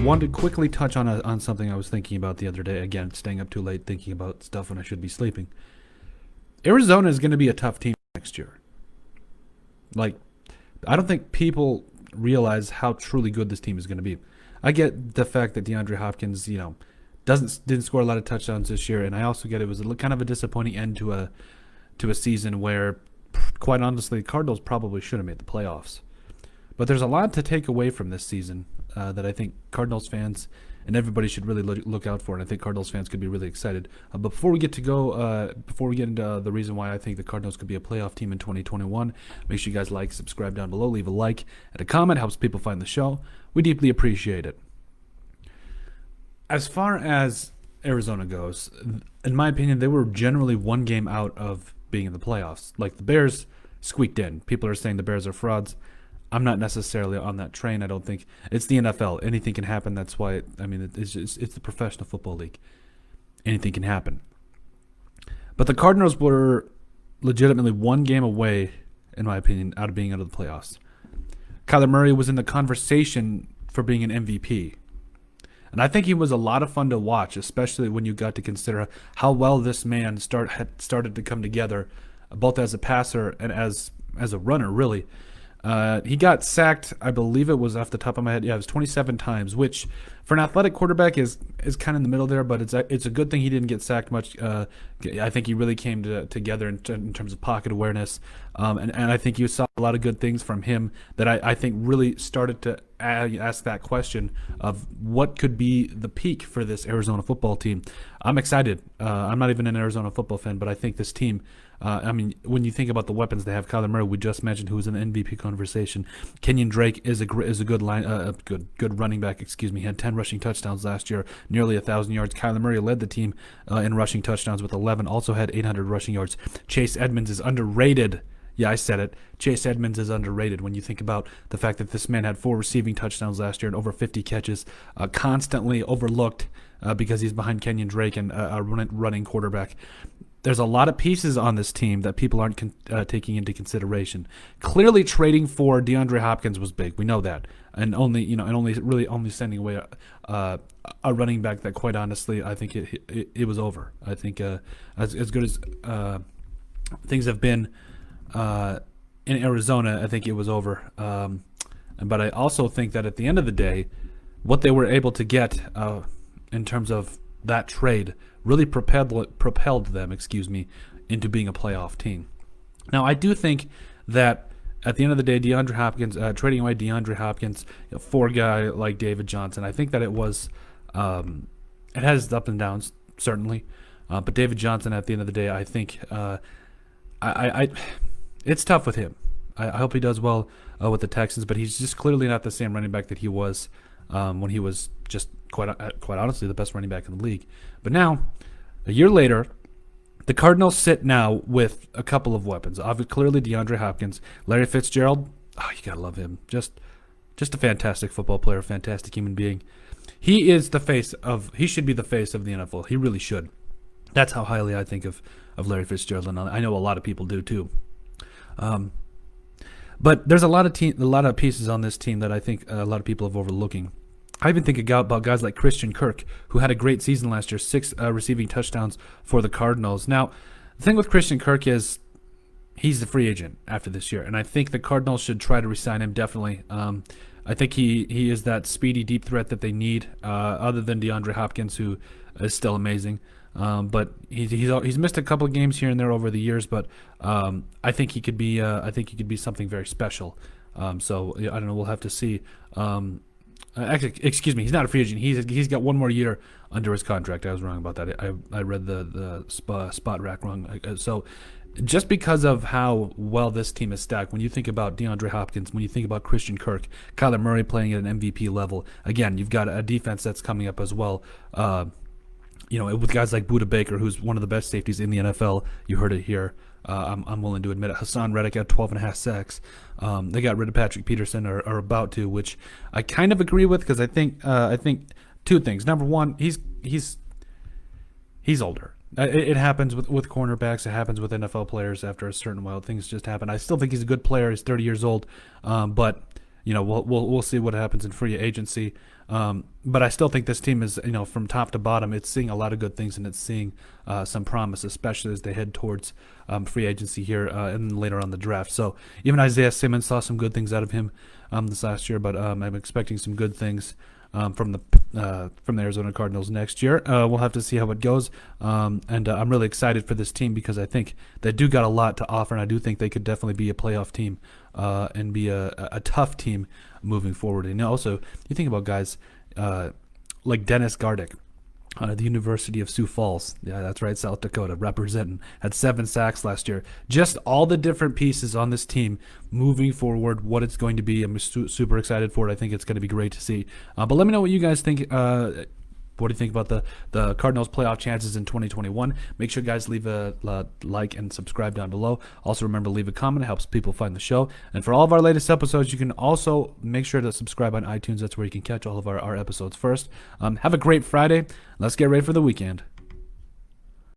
wanted to quickly touch on something I was thinking about the other day. Again, staying up too late thinking about stuff when I should be sleeping. Arizona is going to be a tough team next year. Like, I don't think people realize how truly good this team is going to be. I get the fact that DeAndre Hopkins, didn't score a lot of touchdowns this year, and I also get it was kind of a disappointing end to a season where, quite honestly, the Cardinals probably should have made the playoffs. But there's a lot to take away from this season that I think Cardinals fans and everybody should really look out for, and I think Cardinals fans could be really excited. But before we get into the reason why I think the Cardinals could be a playoff team in 2021, make sure you guys like, subscribe down below, leave a like and a comment. Helps people find the show. We deeply appreciate it. As far as Arizona goes, in my opinion, they were generally one game out of being in the playoffs. Like, the Bears squeaked in. People are saying the Bears are frauds. I'm not necessarily on that train. I don't think it's the NFL. Anything can happen. That's why it's the professional football league. Anything can happen. But the Cardinals were legitimately one game away, in my opinion, out of being out of the playoffs. Kyler Murray was in the conversation for being an MVP. And I think he was a lot of fun to watch, especially when you got to consider how well this man had started to come together, both as a passer and as a runner, really. He got sacked, I believe it was off the top of my head, it was 27 times, which for an athletic quarterback is kind of in the middle there, but it's a good thing he didn't get sacked much. I think he really came together in terms of pocket awareness, and I think you saw a lot of good things from him that I think really started to ask that question of what could be the peak for this Arizona football team. I'm excited. I'm not even an Arizona football fan, but I think this team, when you think about the weapons they have, Kyler Murray, we just mentioned, who was in the MVP conversation. Kenyon Drake is a good good running back. He had 10 rushing touchdowns last year, nearly 1,000 yards. Kyler Murray led the team in rushing touchdowns with 11. Also had 800 rushing yards. Chase Edmonds is underrated. Yeah, I said it. Chase Edmonds is underrated when you think about the fact that this man had 4 receiving touchdowns last year and over 50 catches, constantly overlooked because he's behind Kenyon Drake and a running quarterback. There's a lot of pieces on this team that people aren't taking into consideration. Clearly, trading for DeAndre Hopkins was big. We know that, and only sending away a running back that, quite honestly, I think it was over. I think as good as things have been in Arizona, I think it was over. But I also think that at the end of the day, what they were able to get in terms of that trade really propelled them, into being a playoff team. Now, I do think that at the end of the day, DeAndre Hopkins, trading away DeAndre Hopkins for a guy like David Johnson, I think that it was, it has its ups and downs, certainly. But David Johnson, at the end of the day, I think, it's tough with him. I hope he does well with the Texans, but he's just clearly not the same running back that he was when he was just quite honestly the best running back in the league. But now, a year later, the Cardinals sit now with a couple of weapons. Obviously, clearly DeAndre Hopkins, Larry Fitzgerald. Oh, you gotta love him. Just a fantastic football player, fantastic human being. He is the face of. He should be the face of the NFL. He really should. That's how highly I think of Larry Fitzgerald, and I know a lot of people do too. But there's a lot of pieces on this team that I think a lot of people have overlooking. I even think about guys like Christian Kirk, who had a great season last year, 6 receiving touchdowns for the Cardinals. Now, the thing with Christian Kirk is he's the free agent after this year, and I think the Cardinals should try to re-sign him, definitely. I think he is that speedy, deep threat that they need, other than DeAndre Hopkins, who is still amazing. But he's missed a couple of games here and there over the years, but I think he could be something very special. So I don't know. We'll have to see. Actually, excuse me. He's not a free agent. He's got one more year under his contract. I was wrong about that. I read the spot rack wrong. So just because of how well this team is stacked, when you think about DeAndre Hopkins, when you think about Christian Kirk, Kyler Murray playing at an MVP level, again, you've got a defense that's coming up as well. With guys like Budda Baker, who's one of the best safeties in the NFL. You heard it here. I'm willing to admit it. Hassan Reddick had 12.5 sacks. They got rid of Patrick Peterson, or about to, which I kind of agree with, because I think two things. Number one, he's older. It happens with cornerbacks. It happens with NFL players after a certain while. Things just happen. I still think he's a good player. He's 30 years old, but we'll see what happens in free agency. But I still think this team is, from top to bottom, it's seeing a lot of good things, and it's seeing some promise, especially as they head towards free agency here and later on the draft. So even Isaiah Simmons, saw some good things out of him this last year, but I'm expecting some good things from the Arizona Cardinals next year. We'll have to see how it goes, and I'm really excited for this team because I think they do got a lot to offer, and I do think they could definitely be a playoff team and be a tough team moving forward. And also, you think about guys like Dennis Gardick, the University of Sioux Falls. Yeah, that's right, South Dakota, representing. Had 7 sacks last year. Just all the different pieces on this team moving forward, what it's going to be. I'm super excited for it. I think it's going to be great to see. But let me know what you guys think. What do you think about the Cardinals' playoff chances in 2021? Make sure, guys, leave a like and subscribe down below. Also, remember to leave a comment. It helps people find the show. And for all of our latest episodes, you can also make sure to subscribe on iTunes. That's where you can catch all of our episodes first. Have a great Friday. Let's get ready for the weekend.